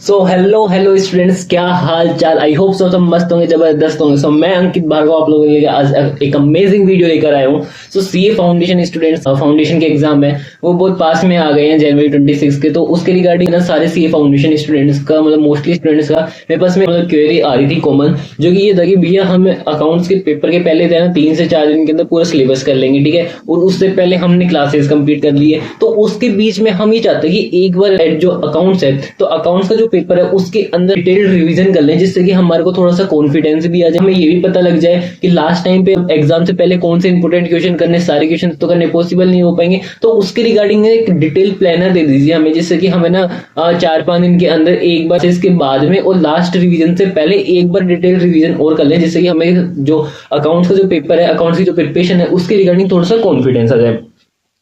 So hello hello students, क्या हाल चाल। I hope सब मस्त होंगे, जबरदस्त होंगे। सो मैं अंकित भार्गव आप लोगों के लिए आज एक अमेजिंग वीडियो लेकर आया हूँ। सो सीए फाउंडेशन स्टूडेंट्स, फाउंडेशन के एग्जाम है वो बहुत पास में आ गए हैं जनवरी 26 के। तो उसके रिगार्डिंग ना सारे सीए फाउंडेशन स्टूडेंट्स का मतलब मोस्टली स्टूडेंट्स का मेरे पास में मतलब क्वेरी आ रही थी कॉमन, जो कि ये था कि भैया हम अकाउंट्स के पेपर के पहले थे ना 3 से 4 दिन के अंदर पूरा सिलेबस कर लेंगे, ठीक है। और उससे पहले हमने क्लासेस कंप्लीट कर लिए, तो उसके बीच में हम ये चाहते हैं कि एक बार जो अकाउंट्स है, तो अकाउंट्स का जो पेपर है उसके अंदर डिटेल्ड रिवीजन कर लें, जिससे कि हमारे को थोड़ा सा कॉन्फिडेंस भी आ जाए। हमें ये भी पता लग जाए कि लास्ट टाइम पे एग्जाम से पहले कौन से इंपोर्टेंट क्वेश्चन करने, सारे क्वेश्चन तो करने पॉसिबल नहीं हो पाएंगे। तो उसके रिगार्डिंग एक डिटेल प्लानर दे दीजिए हमें, जिससे कि हमें ना 4-5 दिन के अंदर एक बार, इसके बाद में और लास्ट रिवीजन से पहले एक बार डिटेल रिवीजन और कर लें, जिससे कि हमें जो अकाउंट्स का जो पेपर है, अकाउंट्स की जो प्रिपरेशन है, उसके रिगार्डिंग थोड़ा सा कॉन्फिडेंस आ जाए।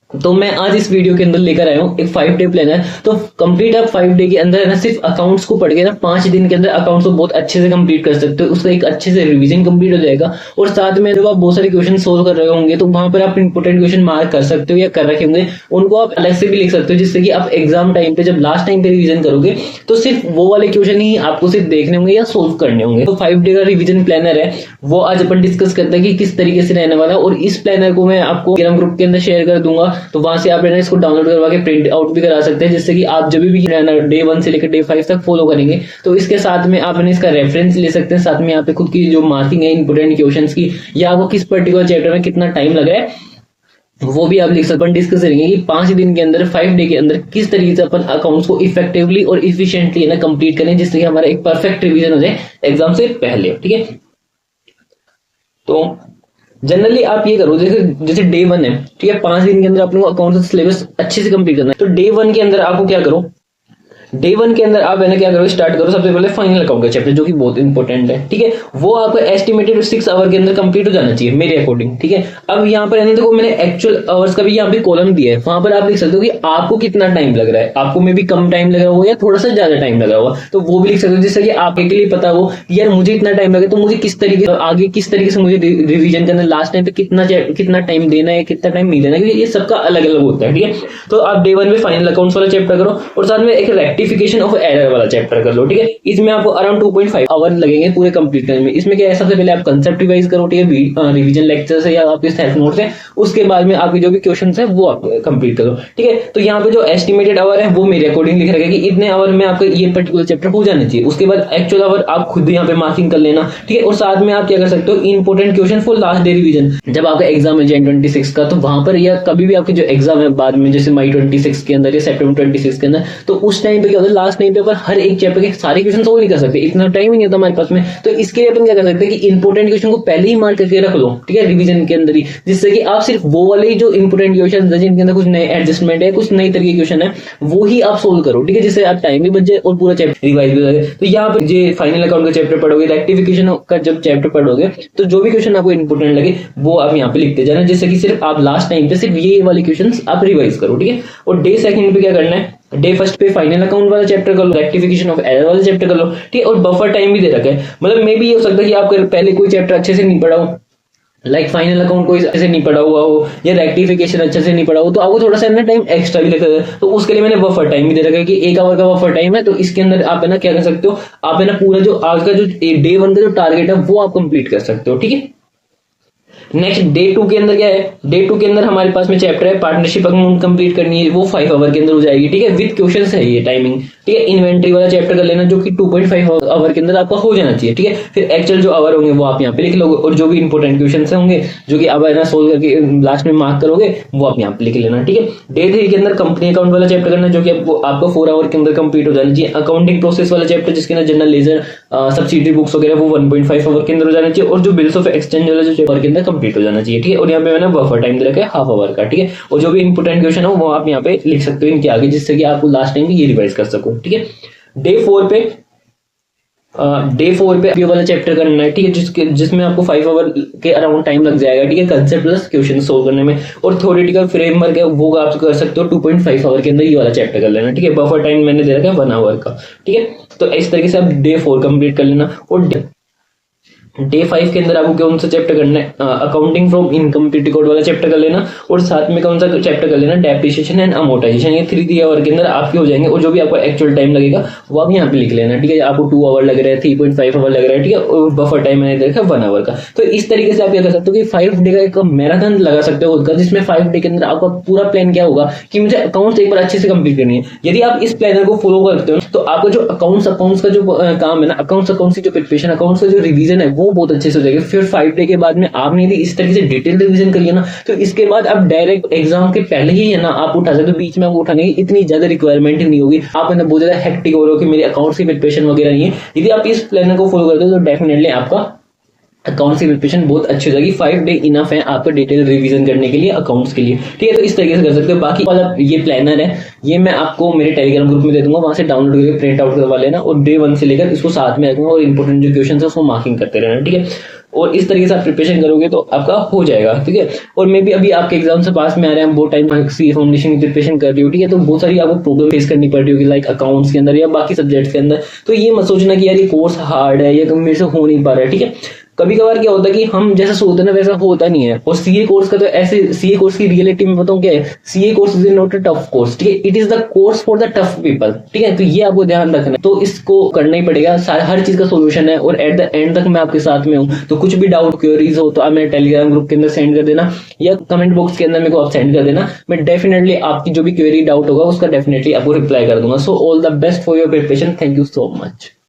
तो मैं आज इस वीडियो के अंदर लेकर आया हूँ एक 5 डे प्लान है। तो कंप्लीट आप 5 डे के अंदर ना सिर्फ अकाउंट्स को पढ़ के ना 5 दिन के अंदर अकाउंट्स को बहुत अच्छे से कंप्लीट कर सकते हो। उसका एक अच्छे से रिवीजन कंप्लीट हो जाएगा, और साथ में जब आप बहुत सारे क्वेश्चन सोल्व कर रहे होंगे तो वहां पर आप इंपोर्टेंट क्वेश्चन मार्क कर सकते हो या कर रखे होंगे, उनको आप अलग से भी लिख सकते हो, जिससे कि आप एग्जाम टाइम पे जब लास्ट टाइम पे रिवीजन करोगे तो सिर्फ वो वाले क्वेश्चन ही आपको सिर्फ देखने होंगे या सोल्व करने होंगे। तो 5 डे का रिवीजन प्लानर है वो आज अपन डिस्कस करते हैं कि किस तरीके से रहने वाला है। और इस प्लानर को मैं आपको टेलीग्राम ग्रुप के अंदर शेयर कर दूंगा, तो वहां से आप इसको डाउनलोड करवा के प्रिंट आउट भी करा सकते हैं, जिससे कि आप जब भी डे 1 से लेकर डे 5 तक फॉलो करेंगे तो इसके साथ में आप इसका रेफरेंस ले सकते हैं। साथ में यहाँ पे खुद की जो मार्किंग है इंपोर्टेंट क्वेश्चंस की, या आपको किस पर्टिकुलर चैप्टर में कितना टाइम लग रहा है वो भी आप लिख सकते हैं। डिस्कस करेंगे कि 5 दिन के अंदर, 5 डे के अंदर किस तरीके से अपन अकाउंट्स को इफेक्टिवली और इफिशिएंटली ना कंप्लीट करें, जिससे कि हमारा एक परफेक्ट रिवीजन हो जाए एग्जाम से पहले, ठीक है। तो जनरली आप ये करो, जैसे डे 1 है, ठीक है, 5 दिन के अंदर अपने को अकाउंट का सिलेबस अच्छे से कंप्लीट करना है। तो डे 1 के अंदर आपको क्या करो, डे 1 के अंदर आप है ना क्या करो, स्टार्ट करो सबसे पहले फाइनल अकाउंट का चैप्टर, जो कि बहुत इंपॉर्टेंट है, ठीक है। वो आपको एस्टिमेटेड 6 आवर के अंदर कंप्लीट हो जाना चाहिए मेरे अकॉर्डिंग, ठीक है। अब यहाँ पर देखो मैंने एक्चुअल आवर्स का भी यहाँ पे कॉलम दिया है, वहां पर आप लिख सकते हो कि आपको कितना टाइम लग रहा है, आपको में भी कम टाइम लगा हुआ या थोड़ा सा ज्यादा टाइम लगा हुआ, तो वो भी लिख सकते हो, जिससे कि आपके लिए पता हो कि यार मुझे इतना टाइम लगे तो मुझे किस तरीके आगे किस तरीके से मुझे रिवीजन करना है, लास्ट टाइम पे कितना टाइम देना है, कितना टाइम नहीं देना है, क्योंकि ये सबका अलग अलग होता है, ठीक है। तो आप डे 1 में फाइनल अकाउंट्स वाला चैप्टर करो, और साथ में एक रेक्टिफिकेशन ऑफ एरर वाला चैप्टर कर लो, ठीक है। इसमें आपको अराउंड 2.5 आवर लगेंगे पूरे कंप्लीट करने में। इसमें क्या है, सबसे पहले आप कंसेप्ट रिवाइज करो, ठीक है, रिवीजन लेक्चर से या आपके सेल्फ नोट से। उसके बाद में आपके जो भी क्वेश्चंस है वो आप कंप्लीट करो, ठीक है। तो यहाँ पे जो एस्टिमेटेड आवर है वो मेरे अकॉर्डिंग लिख रखा है कि इतने आवर में आपका ये पर्टिकुलर चैप्टर हो जाना चाहिए। उसके बाद एक्चुअल आवर आप खुद यहाँ पे मार्किंग कर लेना, ठीक है। और साथ में आप क्या कर सकते हो, important question for last day revision. जब आपका एग्जाम है Jan 26 का, तो वहां पर या कभी भी आपके जो एग्जाम है बाद में, जैसे मई 26 के अंदर या September 26 के अंदर, तो उस टाइम पे क्या होता है, लास्ट टाइम पे पर हर एक चैप्टर के सारे क्वेश्चन सोल्व नहीं कर सकते, इतना टाइम ही नहीं होता हमारे पास में। तो इसके लिए अपन क्या कर सकते हैं कि इंपोर्टेंट क्वेश्चन को पहले ही मार्क करके रख लो, ठीक है, रिवीजन के अंदर ही, जिससे कि आप सिर्फ वो वाले जो इंपोर्टेंट क्वेश्चन जिनके अंदर कुछ नए एडजस्टमेंट है, कुछ नई तरीके के क्वेश्चन है, वो ही आप सोल्व करो, ठीक है, जिससे आप टाइम भी बच जाए और पूरा चैप्टर रिवाइज भी हो जाए। तो यहाँ पर जो फाइनल अकाउंट का चैप्टर पढ़ोगे, रेक्टिफिकेशन का जब चैप्टर पढ़ोगे, तो जो भी क्वेश्चन आपको इंपोर्टेंट लगे वो आप यहाँ पे लिखते जाना, जिससे कि सिर्फ आप लास्ट टाइम पे सिर्फ ये वाले क्वेश्चन आप रिवाइज करो, ठीक है। और डे 2 पे क्या करना है, डे 1 पे फाइनल अकाउंट वाला चैप्टर कर लो, रेक्टिफिकेशन ऑफ एरर वाला चैप्टर कर लो, ठीक है। और बफर टाइम भी दे रखा है, मतलब मे भी ये हो सकता है कि आप पहले कोई चैप्टर अच्छे से नहीं पढ़ा हो, लाइक फाइनल अकाउंट कोई अच्छे से नहीं पढ़ा हुआ हो, या रेक्टिफिकेशन अच्छे से नहीं पढ़ा हो, तो आपको थोड़ा सा टाइम एक्स्ट्रा भी लगता है। तो उसके लिए मैंने बफर टाइम भी दे रखा है कि 1 आवर का बफर टाइम है। तो इसके अंदर आप है ना क्या कर सकते हो, आप है ना पूरा जो आज का जो डे 1 का जो टारगेट है वो आप कंप्लीट कर सकते हो, ठीक है। नेक्स्ट डे 2 के अंदर क्या है, डे 2 के अंदर हमारे पास में चैप्टर है पार्टनरशिप अकाउंट कंप्लीट करनी है, वो 5 आवर के अंदर हो जाएगी, ठीक है, विद क्वेश्चंस है ये टाइमिंग, ठीक है। इन्वेंट्री वाला चैप्टर कर लेना, जो कि 2.5 आवर के अंदर आपका हो जाना चाहिए, ठीक है। फिर एक्चुअल जो आवर होंगे वो आप यहाँ पे लिख लोगे, और जो भी इंपोर्टेंट क्वेश्चन होंगे जो कि आप ना सोल्व करके लास्ट में मार्क करोगे वो आप यहाँ पे लिख लेना, ठीक है। डे 3 के अंदर कंपनी अकाउंट वाला चैप्टर करना, जो कि आपको 4 आवर के अंदर कंप्लीट हो जाना चाहिए। अकाउंटिंग प्रोसेस वाला चैप्टर, जिसके अंदर जनरल लेजर सब्सिडी बुक्स वगैरह, वो 1.5 आवर के अंदर हो जाना चाहिए। और जो बिल्स ऑफ एक्सचेंज वाला जो चैप्टर के अंदर कंप्लीट हो जाना चाहिए, ठीक है। और यहाँ पे मैंने बफर टाइम दे रखा है हाफ आवर का, ठीक है। और जो भी इंपोर्टेंट क्वेश्चन हो वो आप यहाँ पे लिख सकते हो इनके आगे, जिससे कि आपको लास्ट टाइम ये रिवाइज कर सको, ठीक है। डे 4 पे ये वाला चैप्टर करना है, ठीक है, जिसमें आपको 5 आवर के अराउंड टाइम लग जाएगा, ठीक है, कंसेप्ट प्लस क्वेश्चन सोल्व करने में। और थ्योरेटिकल फ्रेमवर्क है वो आप कर सकते हो 2.5 आवर के अंदर ये वाला चैप्टर कर लेना, ठीक है। बफर टाइम मैंने दे रखा है 1 आवर का, ठीक है। तो इस तरीके से आप डे 4 कंप्लीट कर लेना। और डे 5 के अंदर आपको कौन सा चैप्टर करना है, accounting from income pretty code वाला चैप्टर कर लेना, और साथ में कौन सा चैप्टर कर लेना, डेप्रिसिएशन एंड अमोर्टाइजेशन। ये 3 आवर के अंदर आपके हो जाएंगे, और जो भी आपको एक्चुअल टाइम लगेगा वो आप यहाँ पे लिख लेना, ठीक है। आपको 2 आवर लग रहा है, 3.5 आवर लग रहा है, ठीक है, और बफर टाइम मैंने देखा 1 आवर का। तो इस तरीके से आप क्या कर सकते हो कि 5 डे का एक मैराथन लगा सकते हो खुद का, जिसमें 5 डे के अंदर आपका पूरा प्लान क्या होगा कि मुझे अकाउंट्स एक बार अच्छे से कंप्लीट करनी है। यदि आप इस प्लानर को फॉलो करते हो तो आपका जो अकाउंट्स का जो काम है ना, अकाउंट्स की जो प्रिपरेशन, अकाउंट्स का जो रिवीजन है वो बहुत अच्छे से हो जाएगा। फिर 5 डे के बाद में आपने यदि इस तरीके से डिटेल रिवीजन कर लिया ना, तो इसके बाद आप डायरेक्ट एग्जाम के पहले ही है ना आप उठा सकते हो। बीच में आपको उठाने की इतनी ज्यादा रिक्वायरमेंट ही नहीं होगी, आप अंदर बहुत ज्यादा हेक्टिक हो रहे हो कि मेरे अकाउंट्स की प्रिपरेशन वगैरह नहीं है। यदि आप इस प्लानर को फॉलो करते हो तो डेफिनेटली आपका अकाउंट्स की प्रिपरेशन बहुत अच्छी हो जाएगी। 5 डे इनफ है आपका डिटेल रिवीजन करने के लिए अकाउंट्स के लिए, ठीक है। तो इस तरीके से कर सकते हो। बाकी वाला ये प्लानर है, ये मैं आपको मेरे टेलीग्राम ग्रुप में दे दूंगा, वहां से डाउनलोड करके प्रिंट आउट करवा लेना, और डे 1 से लेकर इसको साथ में रखूंगा, और इंपॉर्टेंट जो क्वेश्चन है उसको मार्किंग करते रहना, ठीक है। और इस तरीके से आप प्रिपरेशन करोगे तो आपका हो जाएगा, ठीक है। और मे भी अभी आपके एग्जाम से पास में आ रहे हैं, बहुत टाइम सी फाउंडेशन की प्रिपरेशन कर रही हो, ठीक है, तो बहुत सारी आपको प्रॉब्लम फेस करनी पड़ रही होगी, लाइक अकाउंट्स के अंदर या बाकी सब्जेक्ट्स के अंदर। तो ये मत सोचना कि यार ये कोर्स हार्ड है या मेरे से हो नहीं पा रहा है, ठीक है। कभी कभार क्या होता है कि हम जैसा सोचते हैं ना वैसा होता नहीं है। और सीए कोर्स का तो ऐसे, सीए कोर्स की रियलिटी में बताऊं क्या है, CA course is not a tough course, ठीक है, it is the course for the tough people, ठीक है। तो ये आपको ध्यान रखना है, तो इसको करना ही पड़ेगा, हर चीज का सोल्यूशन है, और एट द एंड तक मैं आपके साथ में हूँ। तो कुछ भी डाउट क्वेरीज हो तो आप मेरे टेलीग्राम ग्रुप के अंदर सेंड कर देना, या कमेंट बॉक्स के अंदर मेरे को आप सेंड कर देना। मैं डेफिनेटली आपकी जो भी क्वेरी डाउट होगा उसका डेफिनेटली आपको रिप्लाई कर दूंगा। So all the best for your preparation, thank you so much.